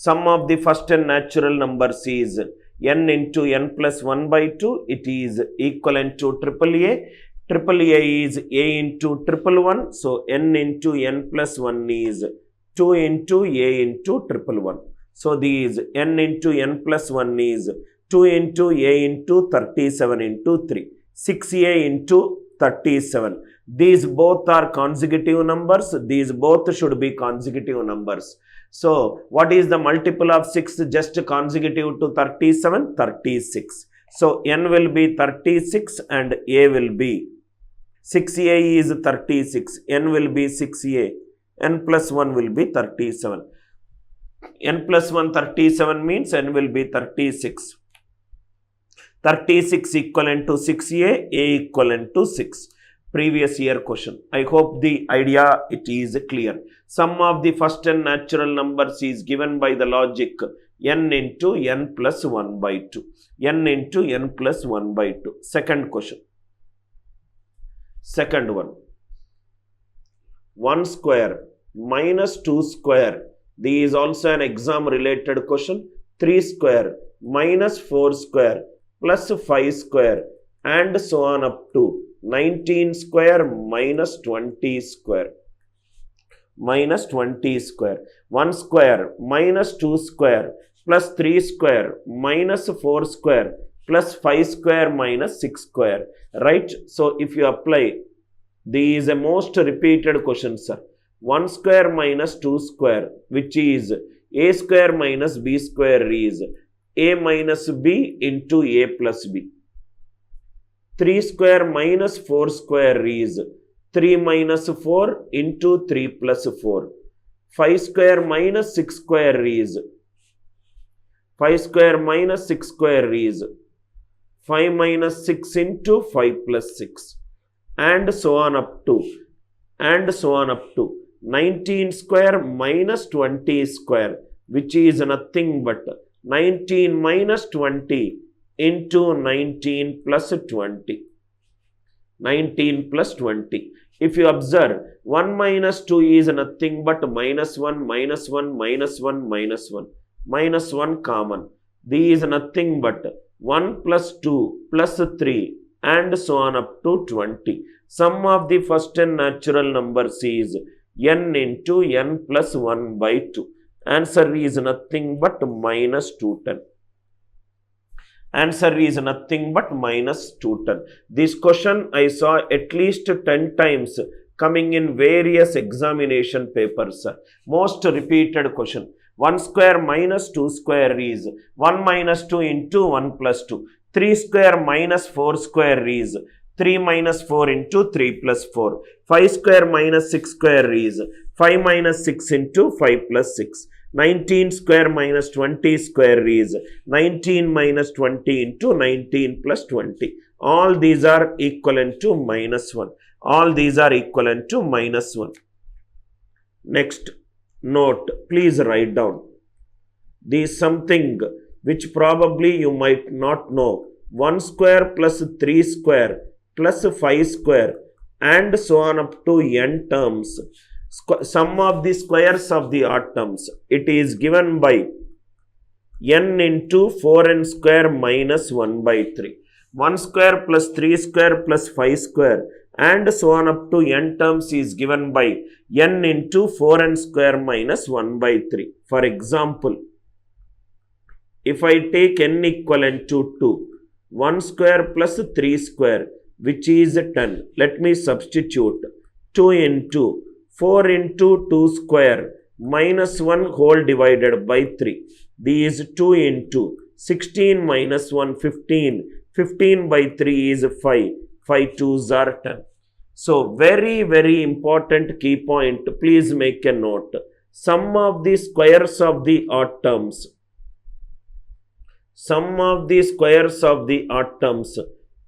Sum of the first n natural numbers is n into n plus 1 by 2. It is equivalent to triple A. Triple A is A into triple 1. So n into n plus 1 is 2 into A into triple 1. So these n into n plus 1 is 2 into A into 37 into 3. 6A into 37. These both are consecutive numbers. These both should be consecutive numbers. So what is the multiple of 6 just consecutive to 37? 36. So n will be 36 and A will be 6A is 36. N will be 6A. N plus 1 will be 37. N plus 1 37 means n will be 36. 36 equivalent to 6A, A equivalent to 6. Previous year question. I hope the idea it is clear. Sum of the first n natural numbers is given by the logic n into n plus 1 by 2. N into n plus 1 by 2. Second question. Second one. 1 square minus 2 square. This is also an exam related question. 3 square minus 4 square plus 5 square and so on up to 19 square minus 20 square. Minus 20 square. 1 square minus 2 square plus 3 square minus 4 square plus 5 square minus 6 square. Right? So if you apply, this is a most repeated question, sir. 1 square minus 2 square, which is a square minus b square, is a minus b into a plus b. 3 square minus 4 square is 3 minus 4 into 3 plus 4. 5 square minus 6 square is 5 square minus 6 square is 5 minus 6 into 5 plus 6. And so on up to 19 square minus 20 square, which is nothing but 19 minus 20 into 19 plus 20. 19 plus 20. If you observe, 1 minus 2 is nothing but minus 1, minus 1, minus 1, minus 1. Minus 1 common. This is nothing but 1 plus 2 plus 3 and so on up to 20. Sum of the first n natural numbers is n into n plus 1 by 2. Answer is nothing but minus 210. Answer is nothing but minus 210. This question I saw at least 10 times coming in various examination papers. Most repeated question. 1 square minus 2 square is 1 minus 2 into 1 plus 2. 3 square minus 4 square is 3 minus 4 into 3 plus 4. 5 square minus 6 square is 5 minus 6 into 5 plus 6. 19 square minus 20 square is 19 minus 20 into 19 plus 20. All these are equivalent to minus 1. All these are equivalent to minus 1. Next note, please write down. This is something which probably you might not know. 1 square plus 3 square plus 5 square and so on up to n terms. Sum of the squares of the odd terms. It is given by n into 4n square minus 1 by 3. 1 square plus 3 square plus 5 square and so on up to n terms is given by n into 4n square minus 1 by 3. For example, if I take n equivalent to 2, 1 square plus 3 square, which is 10. Let me substitute 2 into 4 into 2 square minus 1 whole divided by 3. This is 2 into 16 minus 1, 15. 15 by 3 is 5. 5 2s are 10. So, very, very important key point. Please make a note. Sum of the squares of the odd terms. Sum of the squares of the odd terms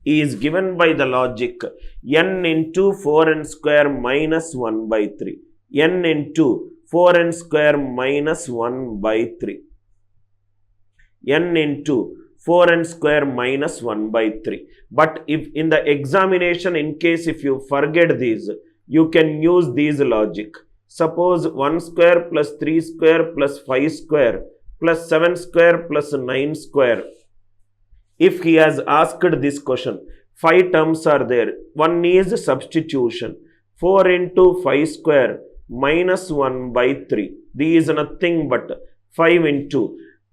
is given by the logic n into 4n square minus 1 by 3. n into 4n square minus 1 by 3. n into 4n square minus 1 by 3. But if in the examination, in case if you forget these, you can use these logic. Suppose 1 square plus 3 square plus 5 square plus 7 square plus 9 square. If he has asked this question, 5 terms are there. One is substitution. 4 into 5 square minus 1 by 3. This is nothing but 5 into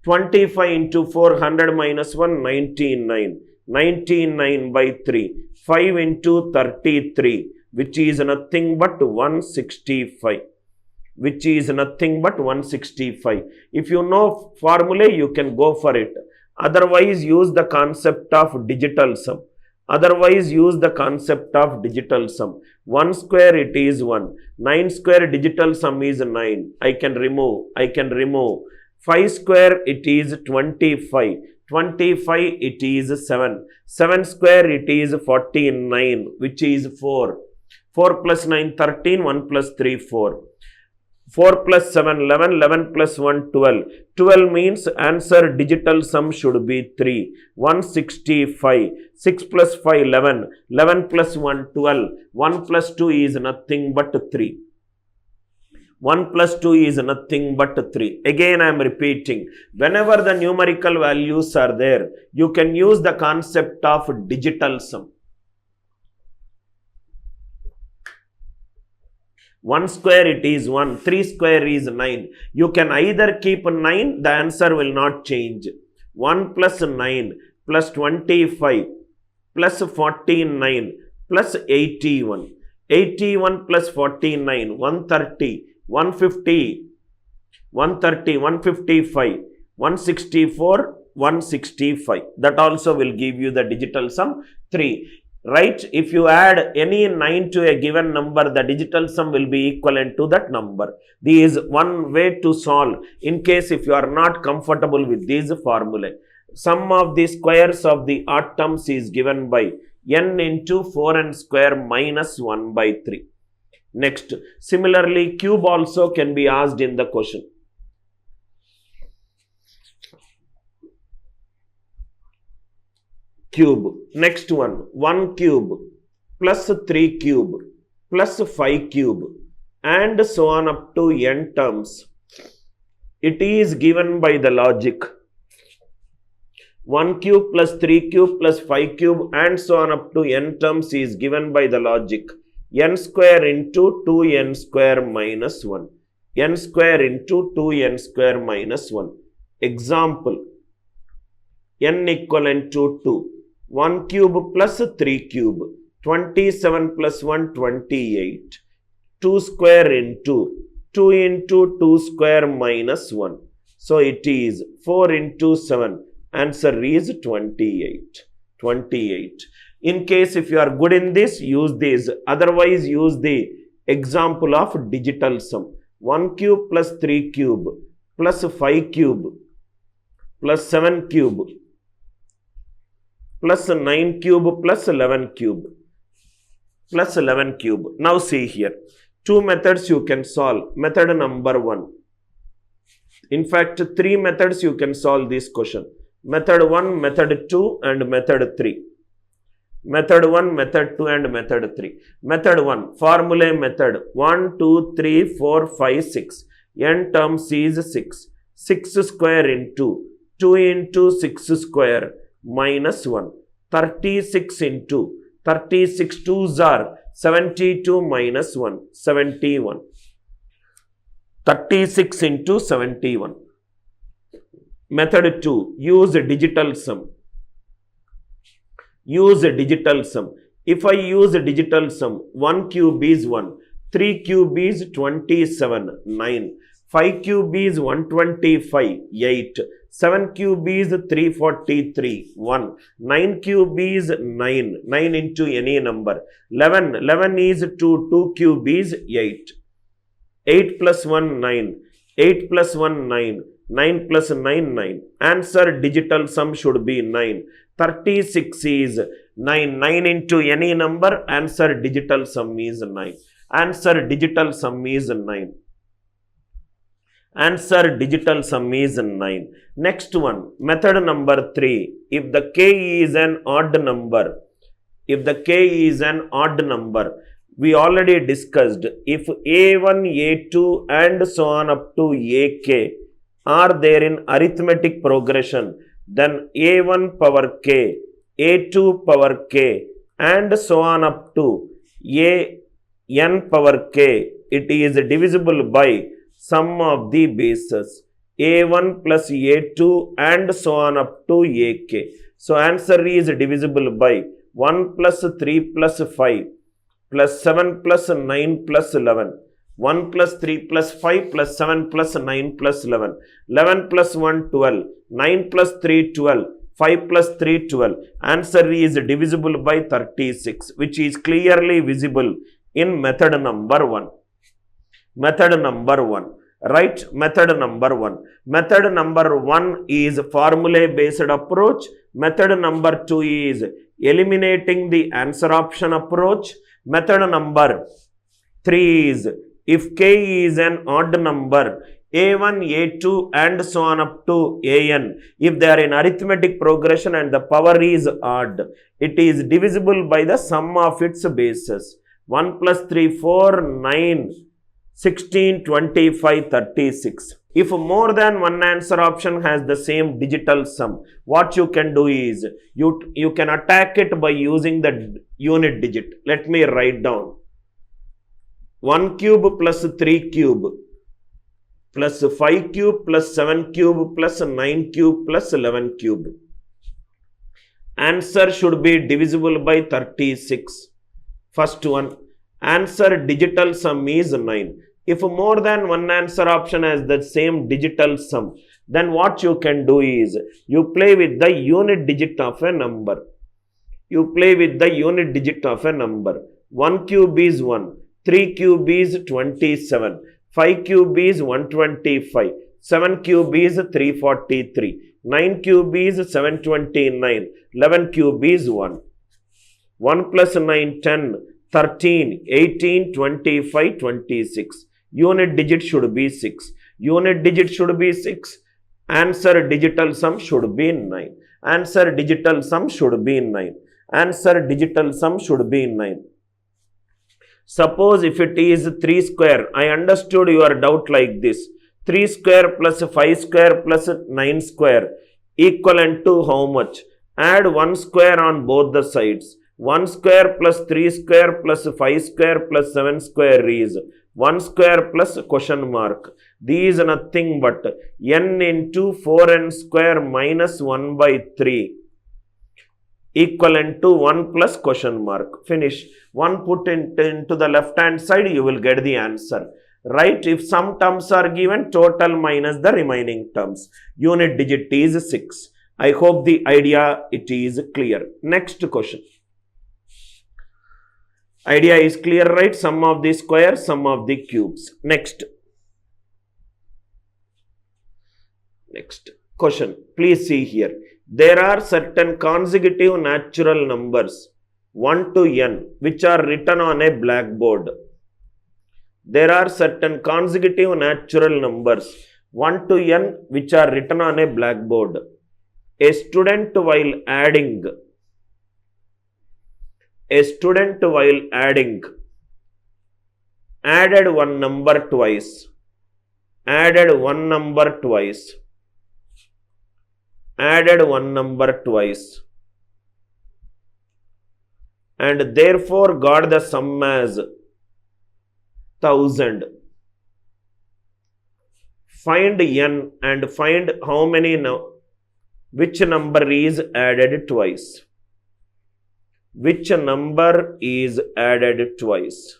25 into 400 minus 1, 99. 99 by 3. 5 into 33, which is nothing but 165. Which is nothing but 165. If you know formula, you can go for it. Otherwise, use the concept of digital sum. Otherwise, use the concept of digital sum. 1 square, it is 1. 9 square, digital sum is 9. I can remove. 5 square, it is 25. 25, it is 7. 7 square, it is 49, which is 4. 4 plus 9, 13. 1 plus 3, 4. 4 plus 7, 11. 11 plus 1, 12. 12 means answer digital sum should be 3. 165. 6 plus 5, 11. 11 plus 1, 12. 1 plus 2 is nothing but 3. 1 plus 2 is nothing but 3. Again, I am repeating. Whenever the numerical values are there, you can use the concept of digital sum. 1 square, it is 1. 3 square is 9. You can either keep 9, the answer will not change. 1 plus 9 plus 25 plus 49 plus 81. 81 plus 49, 130. 150, 130, 155, 164, 165. That also will give you the digital sum 3. Right? If you add any 9 to a given number, the digital sum will be equivalent to that number. This is one way to solve in case if you are not comfortable with these formulae. Sum of the squares of the odd terms is given by n into 4n square minus 1 by 3. Next, similarly, cube also can be asked in the question. Cube. Next one, 1 cube plus 3 cube plus 5 cube and so on up to n terms. It is given by the logic. 1 cube plus 3 cube plus 5 cube and so on up to n terms is given by the logic. N square into 2n square minus 1. N square into 2n square minus 1. Example. N equivalent to 2. 1 cube plus 3 cube. 27 plus 1, 28. 2 square into 2 into 2 square minus 1. So it is 4 into 7. Answer is 28. 28. In case if you are good in this, use this. Otherwise, use the example of digital sum. 1 cube plus 3 cube plus 5 cube plus 7 cube plus 9 cube plus 11 cube plus 11 cube. Now see here. 2 methods you can solve. Method number 1. In fact, 3 methods you can solve this question. Method 1, method 2 and method 3. Method 1, method 2 and method 3. Method 1, formula method. 1, 2, 3, 4, 5, 6. N terms is 6. 6 square into 2 into 6 square minus 1. 36 into 36 2s are 72 minus 1. 71. 36 into 71. Method 2, use digital sum. Use digital sum. If I use digital sum, 1 cube is 1, 3 cube is 27, 9, 5 cube is 125, 8, 7 cube is 343, 1, 9 cube is 9, 9 into any number, 11, 11 is 2, 2 cube is 8, 8 plus 1, 9, 8 plus 1, 9, 9 plus 9, 9. Answer digital sum should be 9. 36 is 9. 9 into any number. Answer digital sum is 9. Answer digital sum is 9. Answer digital sum is 9. Next one. Method number 3. If the k is an odd number. If the k is an odd number. We already discussed. If a1, a2 and so on up to ak are there in arithmetic progression, then a1 power k, a2 power k, and so on up to an power k, it is divisible by sum of the bases a1 plus a2 and so on up to ak. So answer is divisible by 1 plus 3 plus 5 plus 7 plus 9 plus 11. 1 plus 3 plus 5 plus 7 plus 9 plus 11. 11 plus 1 12. 9 plus 3 12. 5 plus 3 12. Answer is divisible by 36, which is clearly visible in method number 1. Method number 1. Right? Method number 1. Method number 1 is formula based approach. Method number 2 is eliminating the answer option approach. Method number 3 is if k is an odd number, a1, a2 and so on up to an, if they are in arithmetic progression and the power is odd, it is divisible by the sum of its bases. 1 plus 3, 4, 9, 16, 25, 36. If more than one answer option has the same digital sum, what you can do is, you can attack it by using the unit digit. Let me write down. 1 cube plus 3 cube plus 5 cube plus 7 cube plus 9 cube plus 11 cube. Answer should be divisible by 36. First one. Answer digital sum is 9. If more than one answer option has the same digital sum, then what you can do is, you play with the unit digit of a number. You play with the unit digit of a number. 1 cube is 1. 3 cube is 27. 5 cube is 125. 7 cube is 343. 9 cube is 729. 11 cube is 1. 1 plus 9, 10. 13, 18, 25, 26. Unit digit should be 6. Unit digit should be 6. Answer digital sum should be 9. Answer digital sum should be 9. Answer digital sum should be 9. Suppose if it is 3 square, I understood your doubt like this. 3 square plus 5 square plus 9 square equivalent to how much? Add 1 square on both the sides. 1 square plus 3 square plus 5 square plus 7 square is 1 square plus question mark. These are nothing but n into 4n square minus 1 by 3 equivalent to 1 plus question mark. Finish. 1 put into the left hand side, you will get the answer. Right? If some terms are given, total minus the remaining terms. Unit digit is 6. I hope the idea it is clear. Next question. Idea is clear, right? Sum of the squares, sum of the cubes. Next question. Please see here. There are certain consecutive natural numbers 1 to n which are written on a blackboard. There are certain consecutive natural numbers 1 to n which are written on a blackboard. A student while adding added one number twice, added one number twice, and therefore got the sum as 1000. Find n and find how many which number is added twice. Which number is added twice?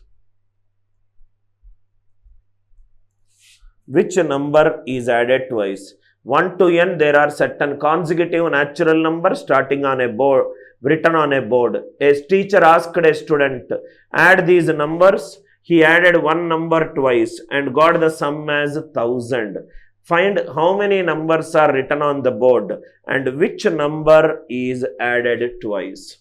Which number is added twice? 1 to n, there are certain consecutive natural numbers starting on a board, written on a board. A teacher asked a student, add these numbers. He added one number twice and got the sum as 1000. Find how many numbers are written on the board and which number is added twice.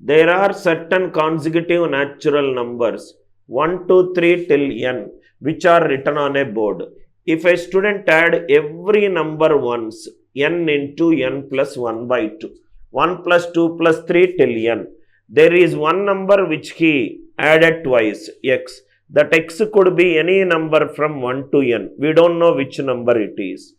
There are certain consecutive natural numbers 1, 2, 3 till n which are written on a board. If a student add every number once, n into n plus 1 by 2, 1 plus 2 plus 3 till n, there is one number which he added twice, x. That x could be any number from 1 to n. We don't know which number it is.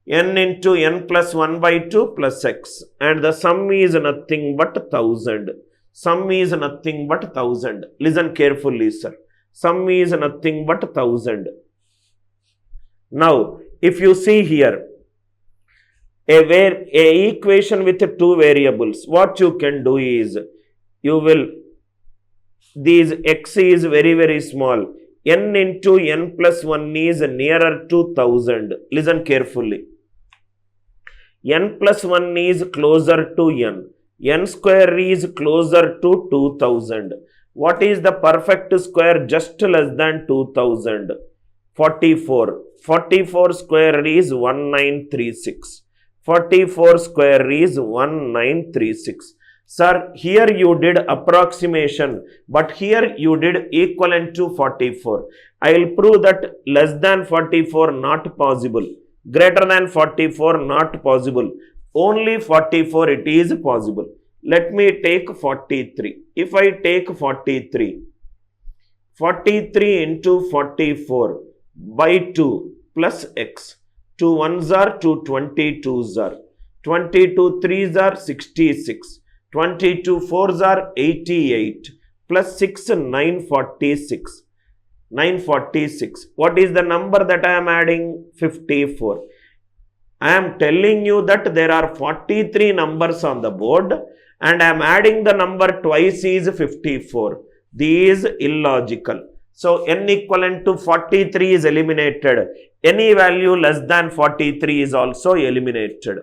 N into n plus 1 by 2 plus x. And the sum is nothing but 1000. Sum is nothing but 1000. Listen carefully, sir. Sum is nothing but 1000. Now, if you see here, a equation with two variables, what you can do is, you will, these x is very, very small. N into n plus 1 is nearer to 1000. Listen carefully. N plus 1 is closer to n. N square is closer to 2000. What is the perfect square just less than 2000? 44. 44 square is 1936. 44 square is 1936. Sir, here you did approximation, but here you did equivalent to 44. I will prove that less than 44 not possible. Greater than 44 not possible. Only 44 it is possible. Let me take 43. If I take 43, 43 into 44 by 2 plus x. 2 1s are 2 22s are. 22 3s are 66. 22 4s are 88. Plus 6 946. 946. What is the number that I am adding? 54. I am telling you that there are 43 numbers on the board and I am adding the number twice is 54. This is illogical. So, n equivalent to 43 is eliminated. Any value less than 43 is also eliminated.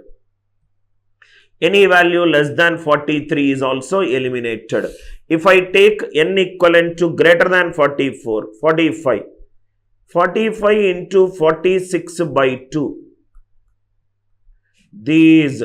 Any value less than 43 is also eliminated. If I take n equivalent to greater than 44, 45. 45 into 46 by 2. These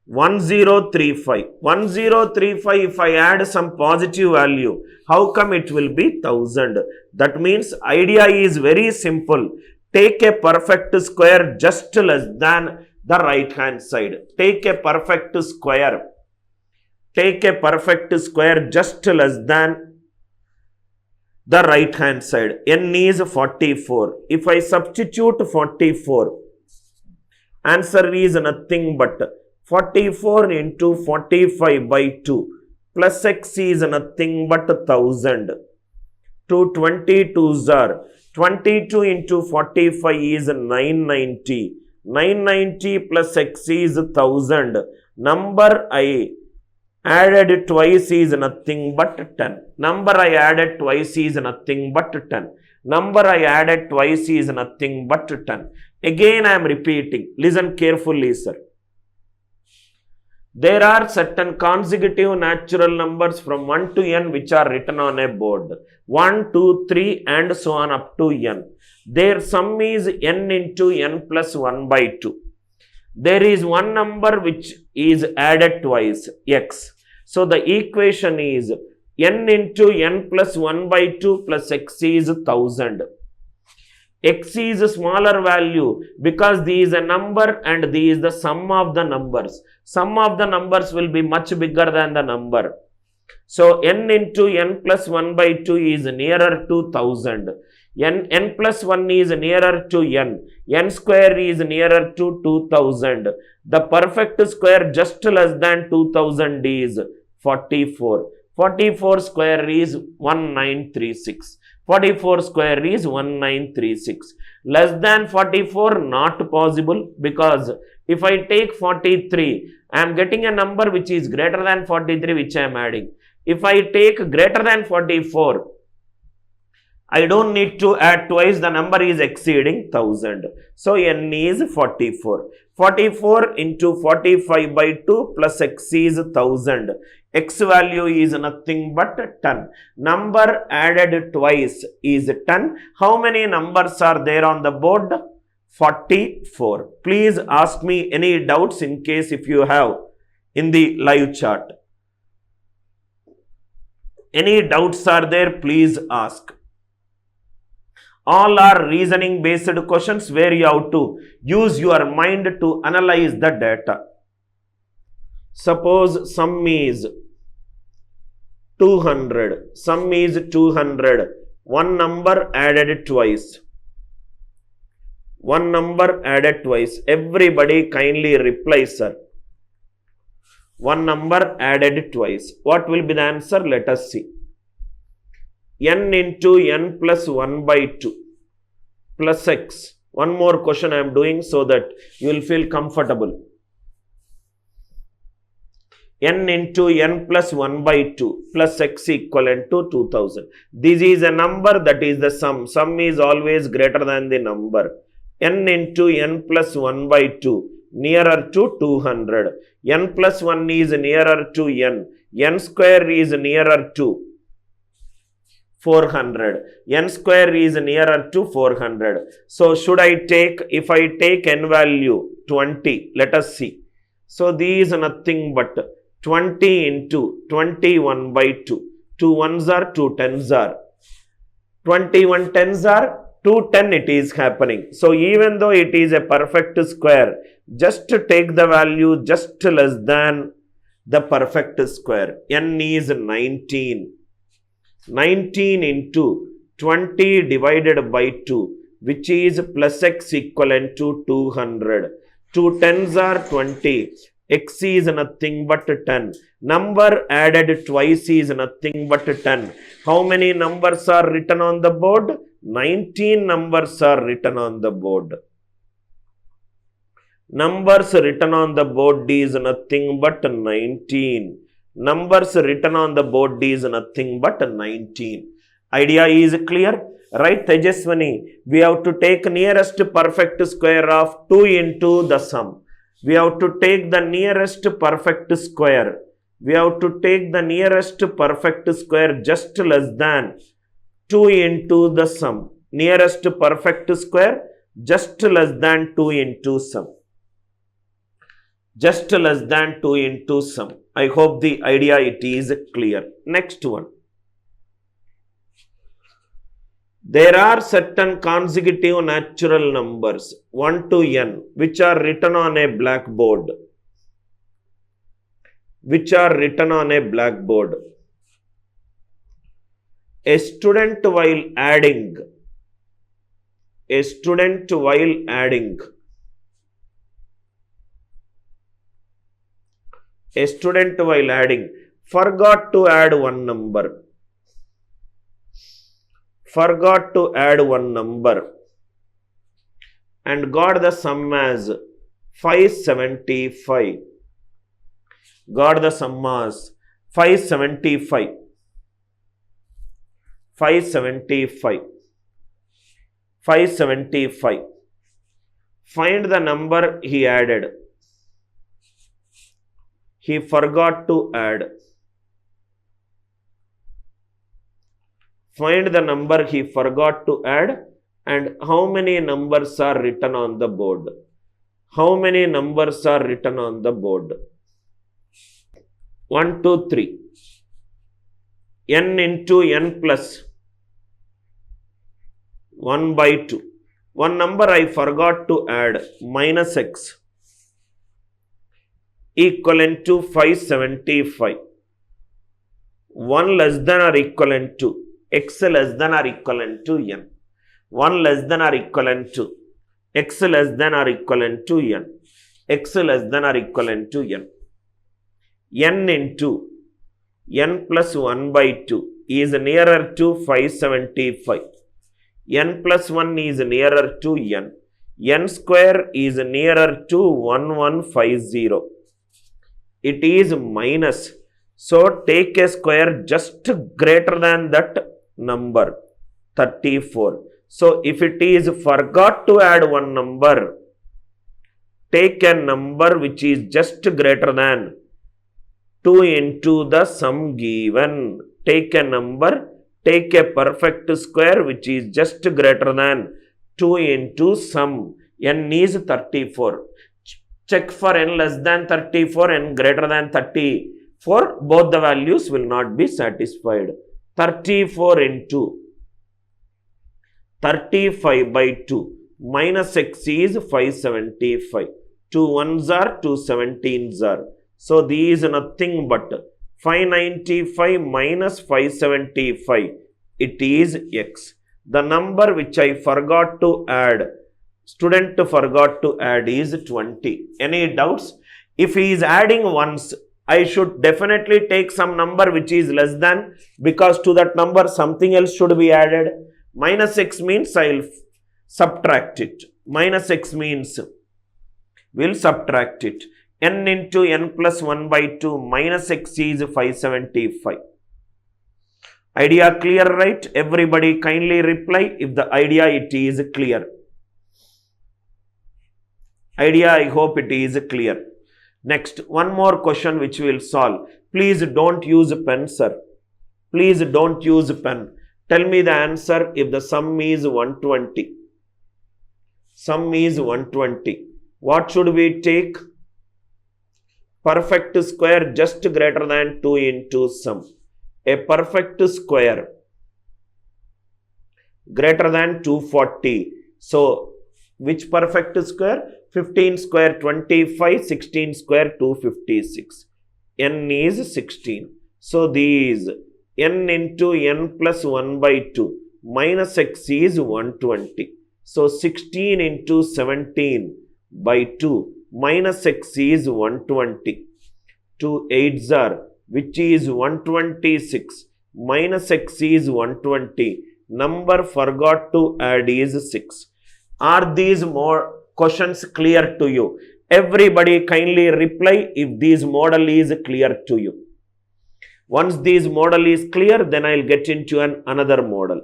1035. 1035, if I add some positive value, how come it will be 1000? That means idea is very simple. Take a perfect square just less than the right hand side. Take a perfect square. Take a perfect square just less than the right hand side. N is 44. If I substitute 44, answer is nothing but 44 into 45 by 2 plus x is nothing but 1000. 2 22s are 22 into 45 is 990. 990 plus x is 1000. Number I added twice is nothing but 10. Number I added twice is nothing but 10. Number I added twice is nothing but 10. Again I am repeating. Listen carefully, sir. There are certain consecutive natural numbers from 1 to n which are written on a board. 1, 2, 3 and so on up to n. Their sum is n into n plus 1 by 2. There is one number which is added twice, x. So the equation is n into n plus 1 by 2 plus x is 1000. X is a smaller value because this is a number and this is the sum of the numbers. Sum of the numbers will be much bigger than the number. So n into n plus 1 by 2 is nearer to 1000. N plus 1 is nearer to n. N square is nearer to 2000. The perfect square just less than 2000 is 44. 44 square is 1936. 44 square is 1936. Less than 44 not possible because if I take 43, I am getting a number which is greater than 43 which I am adding. If I take greater than 44, I don't need to add twice, the number is exceeding 1000. So n is 44. 44 into 45 by 2 plus x is 1000. X value is nothing but 10. Number added twice is 10. How many numbers are there on the board? 44. Please ask me any doubts in case if you have in the live chat. Any doubts are there? Please ask. All are reasoning based questions where you have to use your mind to analyze the data. Suppose sum is 200. Sum is 200. One number added twice. One number added twice. Everybody kindly reply, sir. One number added twice. What will be the answer? Let us see. N into n plus 1 by 2 plus x. One more question I am doing so that you will feel comfortable. N into n plus 1 by 2 plus x equivalent to 2000. This is a number, that is the sum. Sum is always greater than the number. N into n plus 1 by 2 nearer to 200. N plus 1 is nearer to n. N square is nearer to 400. N square is nearer to 400. So should I take, if I take n value 20, let us see. So this is nothing but 20 into 21 by 2. 2 ones are 2 tens are. 21 tens are 2 10 it is happening. So even though it is a perfect square, just take the value just less than the perfect square. N is 19. 19 into 20 divided by 2, which is plus x equivalent to 200. 2 tens are 20. X is nothing but 10. Number added twice is nothing but 10. How many numbers are written on the board? 19 numbers are written on the board. Numbers written on the board is nothing but 19. Numbers written on the board is nothing but 19. Idea is clear? Right, Tejaswani? We have to take nearest perfect square of 2 into the sum. We have to take the nearest perfect square. We have to take the nearest perfect square just less than 2 into the sum. Nearest perfect square just less than 2 into sum. Just less than 2 into sum. I hope the idea it is clear. Next one. There are certain consecutive natural numbers 1 to n which are written on a blackboard. Which are written on a blackboard. A student while adding. A student while adding. A student while adding forgot to add one number. Forgot to add one number and got the sum as 575. Got the sum as 575. 575. 575. Find the number he added. He forgot to add. Find the number he forgot to add and how many numbers are written on the board. How many numbers are written on the board? 1, 2, 3. N into n plus 1 by 2. One number I forgot to add, minus x, equivalent to 575. 1 less than or equivalent to x less than or equivalent to n. 1 less than or equivalent to x less than or equivalent to n. X less than or equivalent to n. N into n plus 1 by 2 is nearer to 575. N plus 1 is nearer to n. N square is nearer to 1150. It is minus. So take a square just greater than that number, 34. So if it is forgot to add one number, take a number which is just greater than 2 into the sum given. Take a number, take a perfect square which is just greater than 2 into sum. N is 34. Check for n less than 34 and greater than 34. Both the values will not be satisfied. 34 into 35 by 2 minus x is 575. 2 ones are 2 17s are. So these is nothing but 595 minus 575, it is x. The number which I forgot to add, student forgot to add, is 20. Any doubts? If he is adding once, I should definitely take some number which is less than, because to that number something else should be added. Minus x means I will subtract it. Minus x means we will subtract it. N into n plus 1 by 2 minus x is 575. Idea clear, right? Everybody kindly reply if the idea it is clear. Idea, I hope it is clear. Next, one more question which we will solve. Please don't use pen, sir. Please don't use pen. Tell me the answer if the sum is 120. Sum is 120. What should we take? Perfect square just greater than 2 into sum. A perfect square greater than 240. So, which perfect square? 15 square 25, 16 square 256. N is 16. So, these n into n plus 1 by 2 minus x is 120. So, 16 into 17 by 2 minus x is 120. 2 8s are, which is 126, minus x is 120. Number forgot to add is 6. Are these more questions clear to you? Everybody kindly reply if this model is clear to you. Once this model is clear, then I will get into another model.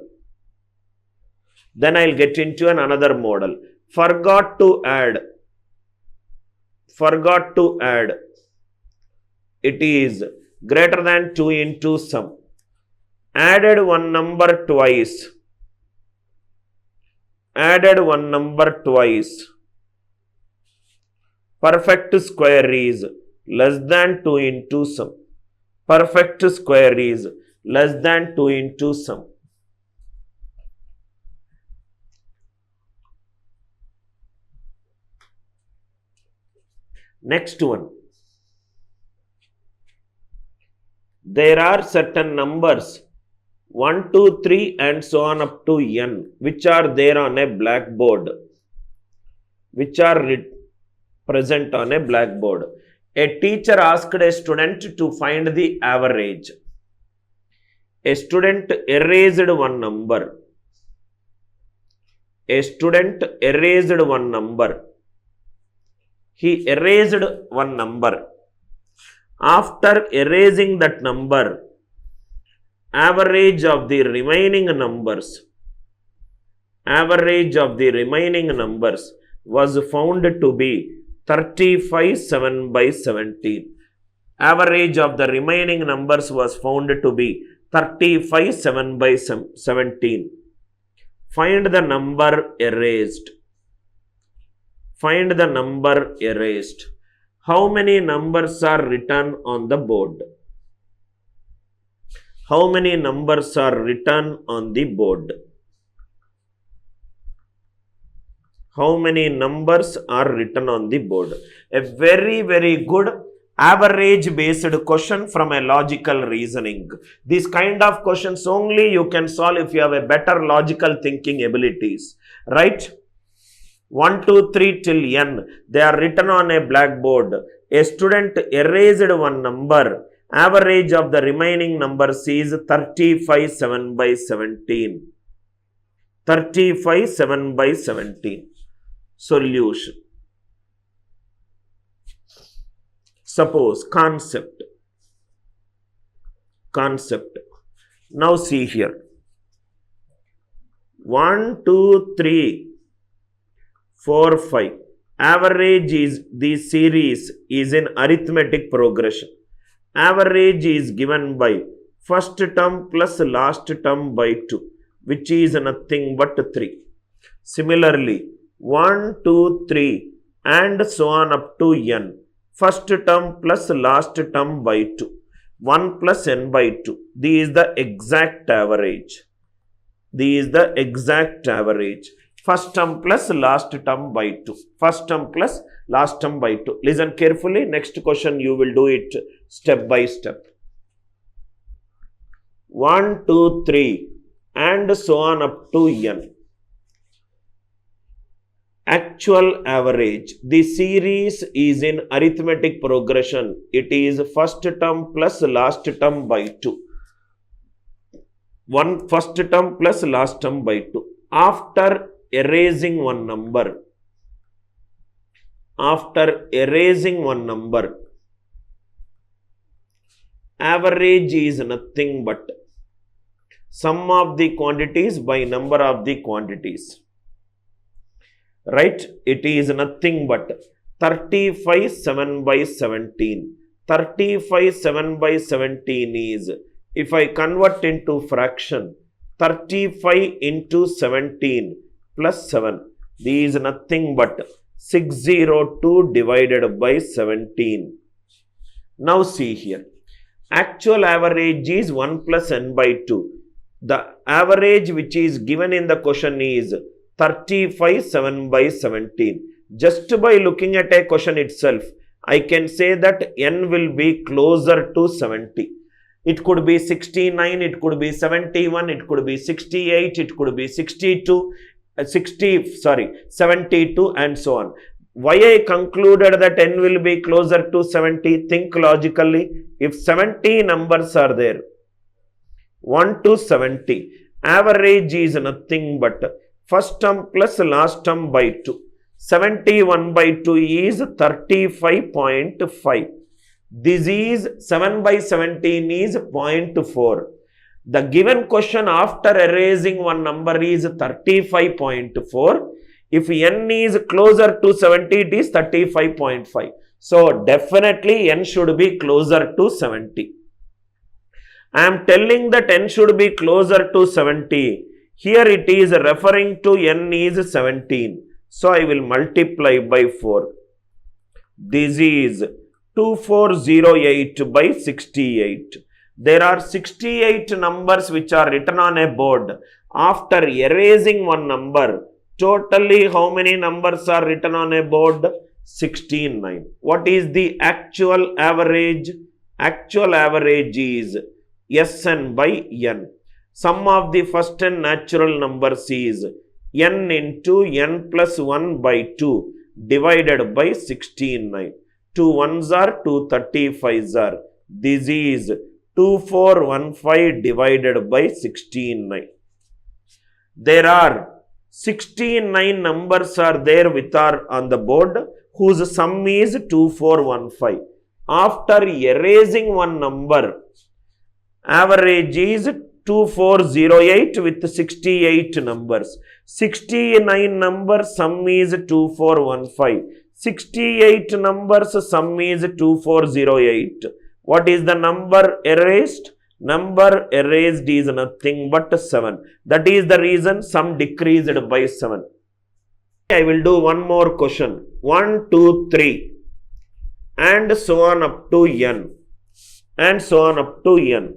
Forgot to add. It is greater than 2 into sum. Added one number twice. Perfect square is less than 2 into sum. Perfect square is less than 2 into sum. Next one. There are certain numbers 1, 2, 3 and so on up to n, which are there on a blackboard. Present on a blackboard. A teacher asked a student to find the average. A student erased one number. He erased one number. After erasing that number, average of the remaining numbers was found to be 35 7 by 17. Average of the remaining numbers was found to be 35 7 by 17. Find the number erased. How many numbers are written on the board? A very, very good average based question from a logical reasoning. These kind of questions only you can solve if you have a better logical thinking abilities. Right? 1, 2, 3 till n. They are written on a blackboard. A student erased one number. Average of the remaining numbers is 35 7 by 17. 35 7 by 17. Solution. Suppose concept. Now see here. 1, 2, 3, 4, 5. Average is the series is in arithmetic progression. Average is given by first term plus last term by 2, which is nothing but 3. Similarly, 1, 2, 3 and so on up to n. First term plus last term by 2. 1 plus n by 2. This is the exact average. First term plus last term by 2. Listen carefully. Next question you will do it step by step. 1, 2, 3 and so on up to n. Actual average. The series is in arithmetic progression. It is first term plus last term by 2. One first term plus last term by 2. After erasing one number, average is nothing but sum of the quantities by number of the quantities. Right? It is nothing but 35 7 by 17. 35 7 by 17 is, if I convert into fraction, 35 into 17 plus 7. This is nothing but 602 divided by 17. Now see here. Actual average is 1 plus n by 2. The average which is given in the question is 35 7 by 17. Just by looking at a question itself, I can say that n will be closer to 70. It could be 69, it could be 71, it could be 68, it could be 72, 72 and so on. Why I concluded that n will be closer to 70? Think logically. If 70 numbers are there, 1 to 70, average is nothing but first term plus last term by 2. 71 by 2 is 35.5. This is 7 by 17 is 0.4. The given question after erasing one number is 35.4. If n is closer to 70, it is 35.5. So definitely n should be closer to 70. I am telling that n should be closer to 70. Here it is referring to n is 17. So I will multiply by 4. This is 2408 by 68. There are 68 numbers which are written on a board. After erasing one number, totally how many numbers are written on a board? 69. What is the actual average? Actual average is Sn by n. Sum of the first n natural numbers is n into n plus 1 by 2 divided by 69. 2 ones are 2 35s are. This is 2415 divided by 69. There are 69 numbers are there with our on the board whose sum is 2415. After erasing one number, average is 2408 with 68 numbers. 69 numbers sum is 2415. 68 numbers sum is 2408. What is the number erased? Number erased is nothing but 7. That is the reason sum decreased by 7. I will do one more question. 1, 2, 3 and so on up to n. And so on up to n.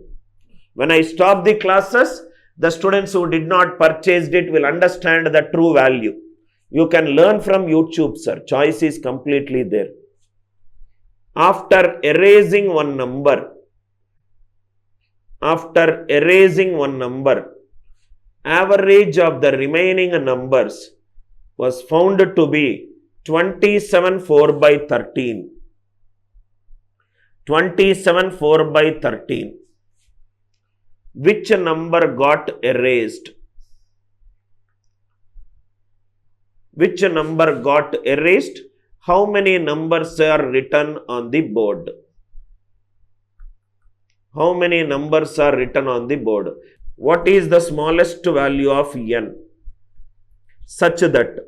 When I stop the classes, the students who did not purchase it will understand the true value. You can learn from YouTube, sir. Choice is completely there. After erasing one number, average of the remaining numbers was found to be 27 4 by 13. 27 4 by 13. Which number got erased? Which number got erased? How many numbers are written on the board? How many numbers are written on the board? What is the smallest value of n? Such that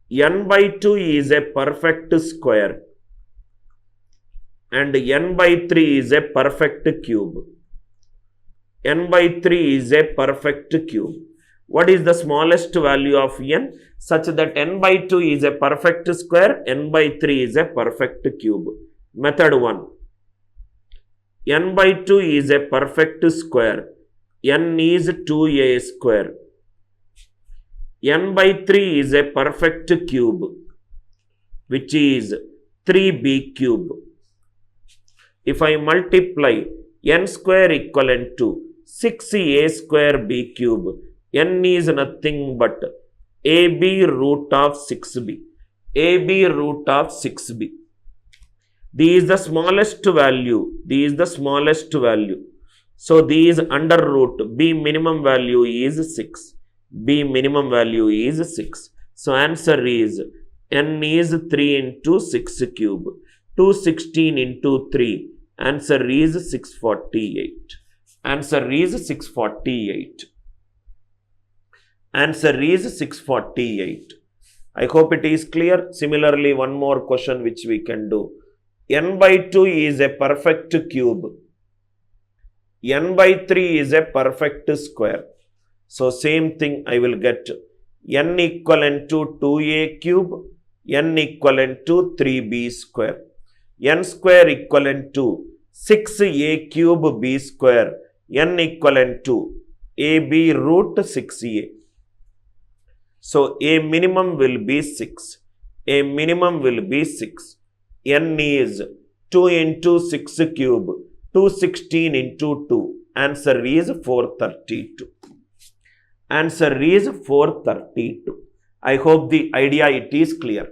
n by 2 is a perfect square and n by 3 is a perfect cube. N by 3 is a perfect cube. What is the smallest value of n? Such that n by 2 is a perfect square, n by 3 is a perfect cube. Method 1. N by 2 is a perfect square. N is 2a square. N by 3 is a perfect cube, which is 3b cube. If I multiply n square equivalent to 6a square b cube, n is nothing but ab root of 6b. ab root of 6b. This is the smallest value. This is the smallest value. So this under root. B minimum value is 6. B minimum value is 6. So answer is n is 3 into 6 cube. 216 into 3. Answer is 648. Answer is 648. Answer is 648. I hope it is clear. Similarly, one more question which we can do. N by 2 is a perfect cube. N by 3 is a perfect square. So same thing I will get. N equivalent to 2a cube. N equivalent to 3b square. N square equivalent to 6a cube b square. N equivalent to ab root 6a. So a minimum will be 6. A minimum will be 6. N is 2 into 6 cube. 216 into 2. Answer is 432. Answer is 432. I hope the idea it is clear.